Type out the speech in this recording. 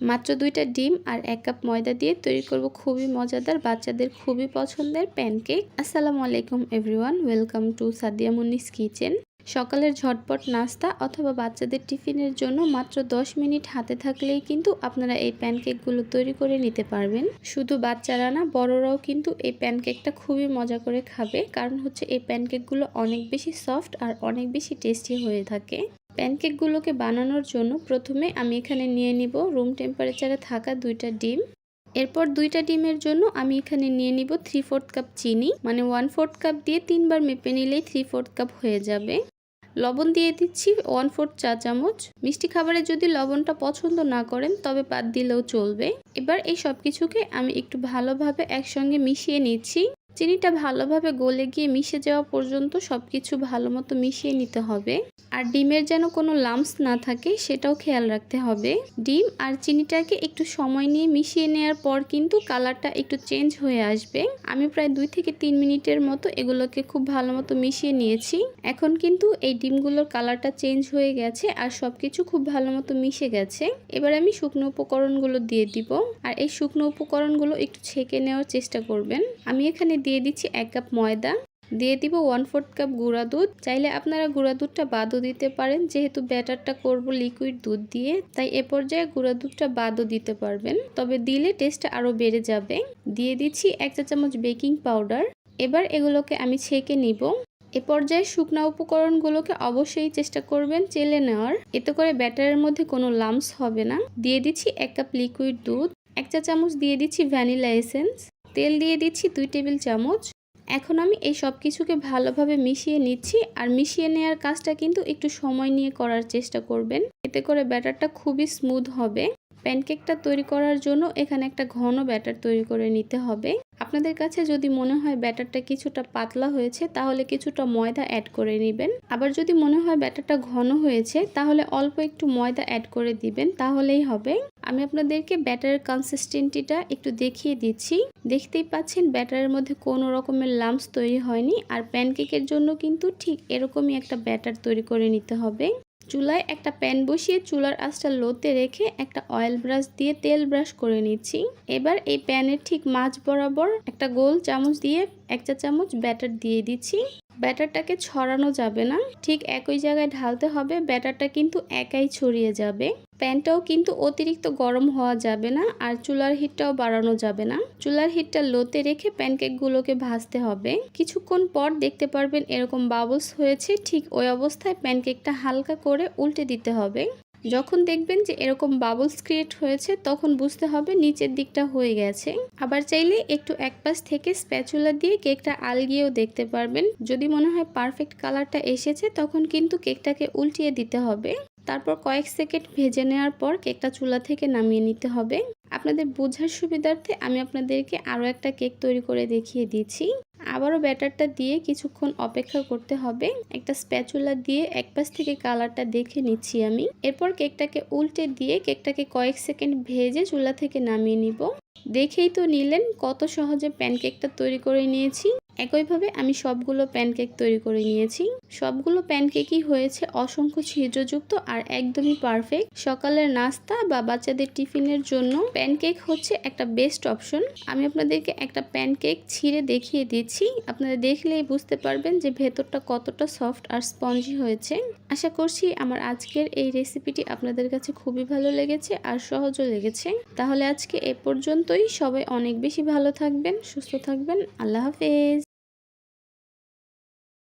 মাত্র 2টা ডিম আর 1 কাপ ময়দা দিয়ে তৈরি করব খুবই মজাদার, বাচ্চাদের খুবই পছন্দের প্যানকেক। আসসালামু আলাইকুম everyone, welcome to Sadia মুন্নিস kitchen. সকালের ঝটপট নাস্তা অথবা বাচ্চাদের টিফিনের জন্য মাত্র 10 মিনিট হাতে থাকলেই কিন্তু আপনারা এই প্যানকেকগুলো তৈরি করে নিতে পারবেন। শুধু বাচ্চারা না, বড়রাও কিন্তু এই প্যানকেকটা খুবই মজা করে খাবে, কারণ হচ্ছে এই প্যানকেকগুলো অনেক বেশি সফট আর অনেক বেশি টেস্টি হয়ে থাকে। প্যানকেকগুলোকে বানানোর জন্য প্রথমে আমি এখানে নিয়ে নিব রুম টেম্পারেচারে থাকা 2টা ডিম। এরপর 2টা ডিমের জন্য আমি এখানে নিয়ে নিব 3/4 কাপ চিনি, মানে 1/4 কাপ দিয়ে 3 বার মেপে নিলেই 3/4 কাপ হয়ে যাবে। লবণ দিয়ে দিচ্ছি 1/4 চা চামচ। মিষ্টি খাবারে যদি লবণটা পছন্দ না করেন তবে বাদ দিলেও চলবে। এবার এই সব কিছুকে আমি একটু ভালোভাবে একসঙ্গে মিশিয়ে নিচ্ছি। চিনিটা ভালোভাবে গলে গিয়ে মিশে যাওয়া পর্যন্ত সবকিছু ভালো মতো মিশিয়ে নিতে হবে। আর ডিমের যেন কোনো লাম্পস না থাকে সেটাও খেয়াল রাখতে হবে। ডিম আর চিনিটাকে একটু সময় নিয়ে মিশিয়ে নেওয়ার পর কিন্তু কালারটা একটু চেঞ্জ হয়ে আসবে। আমি প্রায় 2 থেকে 3 মিনিটের মতো এগুলোকে খুব ভালো মতো মিশিয়ে নিয়েছি। এখন কিন্তু এই ডিমগুলোর কালারটা চেঞ্জ হয়ে গেছে আর সবকিছু খুব ভালো মতো মিশে গেছে। এবার আমি শুকনো উপকরণগুলো দিয়ে দিব, আর এই শুকনো উপকরণগুলো একটু ছেঁকে নেওয়ার চেষ্টা করবেন। আমি এখানে দিয়ে দিচ্ছি 1 কাপ ময়দা, দিয়ে দিব 1/4 কাপ গুঁড়া দুধ। চাইলে আপনারা গুঁড়া দুধটা বাদও দিতে পারেন, যেহেতু ব্যাটারটা করব লিকুইড দুধ দিয়ে, তাই এ পর্যায়ে গুঁড়া দুধটা বাদও দিতে পারবেন, তবে দিলে টেস্টটা আরও বেড়ে যাবে। দিয়ে দিচ্ছি 1 চা চামচ বেকিং পাউডার। এবার এগুলোকে আমি ছেঁকে নিব। এ পর্যায়ে শুকনা উপকরণগুলোকে অবশ্যই চেষ্টা করবেন চেলে নেওয়ার, এতে করে ব্যাটারের মধ্যে কোনো লাম্পস হবে না। দিয়ে দিচ্ছি 1 কাপ লিকুইড দুধ, 1 চা চামচ দিয়ে দিচ্ছি ভ্যানিলা এসেন্স, তেল দিয়ে দিচ্ছি 2 টেবিল চামচ। এখন আমি এই সব কিছুকে ভালোভাবে মিশিয়ে নিচ্ছি, আর মিশিয়ে নেওয়ার কাজটা কিন্তু একটু সময় নিয়ে করার চেষ্টা করবেন, এতে করে ব্যাটারটা খুবই স্মুথ হবে। প্যানকেকটা তৈরি করার জন্য এখানে একটা ঘন ব্যাটার তৈরি করে নিতে হবে। আপনাদের কাছে যদি মনে হয় ব্যাটারটা কিছুটা পাতলা হয়েছে তাহলে কিছুটা ময়দা অ্যাড করে নেবেন, আবার যদি মনে হয় ব্যাটারটা ঘন হয়েছে তাহলে অল্প একটু ময়দা অ্যাড করে দিবেন, তাহলেই হবে। আমি আপনাদেরকে ব্যাটারের কনসিস্টেন্সিটা একটু দেখিয়ে দিচ্ছি। দেখতেই পাচ্ছেন ব্যাটারের মধ্যে কোনো রকমের লাম্পস তৈরি হয়নি, আর প্যানকেকের জন্য কিন্তু ঠিক এরকমই একটা ব্যাটার তৈরি করে নিতে হবে। চুলায় একটা প্যান বসিয়ে চুলার আঁচটা লোতে রেখে একটা অয়েল ব্রাশ দিয়ে তেল ব্রাশ করে নিচ্ছি। এবার এই প্যানের ঠিক মাঝ বরাবর একটা গোল চামচ দিয়ে 1 চা চামচ ব্যাটার দিয়ে দিচ্ছি। ব্যাটারটাকে ছড়ানো যাবে না, ঠিক একই জায়গায় ঢালতে হবে, ব্যাটারটা কিন্তু একাই ছড়িয়ে যাবে। প্যানটাও কিন্তু অতিরিক্ত গরম হওয়া যাবে না, আর চুলার হিটটাও বাড়ানো যাবে না। চুলার হিটটা লোতে রেখে প্যানকেকগুলোকে ভাজতে হবে। কিছুক্ষণ পর দেখতে পারবেন এরকম বাবলস হয়েছে, ঠিক ওই অবস্থায় প্যানকেকটা হালকা করে উল্টে দিতে হবে। যখন দেখবেন যে এরকম বাবলস ক্রিয়েট হয়েছে তখন বুঝতে হবে নিচের দিকটা হয়ে গেছে। আবার চাইলে একটু এক পাশ থেকে স্প্যাচুলা দিয়ে কেকটা আলগিয়েও দেখতে পারবেন। যদি মনে হয় পারফেক্ট কালারটা এসেছে তখন কিন্তু কেকটাকে উল্টিয়ে দিতে হবে। তারপর কয়েক সেকেন্ড ভেজে নেওয়ার পর কেকটা চুলা থেকে নামিয়ে নিতে হবে। আপনাদের বোঝার সুবিধার্থে আমি আপনাদেরকে আরও একটা কেক তৈরি করে দেখিয়ে দিচ্ছি। আবারও ব্যাটারটা দিয়ে কিছুক্ষণ অপেক্ষা করতে হবে। একটা স্প্যাচুলা দিয়ে এক পাশ থেকে কালারটা দেখে নিচ্ছি আমি। এরপর কেকটাকে উল্টে দিয়ে কেকটাকে কয়েক সেকেন্ড ভেজে চুলা থেকে নামিয়ে নিব। দেখেই তো নিলেন কত সহজে প্যানকেকটা তৈরি করে নিয়েছি। একইভাবে আমি সবগুলো প্যানকেক তৈরি করে নিয়েছি। সবগুলো প্যানকেকই হয়েছে অসংখ্য ছিদ্রযুক্ত আর একদমই পারফেক্ট। সকালের নাস্তা বা বাচ্চাদের টিফিনের জন্য প্যানকেক হচ্ছে একটা বেস্ট অপশন। আমি আপনাদেরকে একটা প্যানকেক ছিঁড়ে দেখিয়ে দিচ্ছি, আপনারা দেখলেই বুঝতে পারবেন যে ভেতরটা কতটা সফট আর স্পঞ্জি হয়েছে। আশা করছি আমার আজকের এই রেসিপিটি আপনাদের কাছে খুবই ভালো লেগেছে আর সহজও লেগেছে। তাহলে আজকে এ পর্যন্তই। সবাই অনেক বেশি ভালো থাকবেন, সুস্থ থাকবেন। আল্লাহ হাফেজ।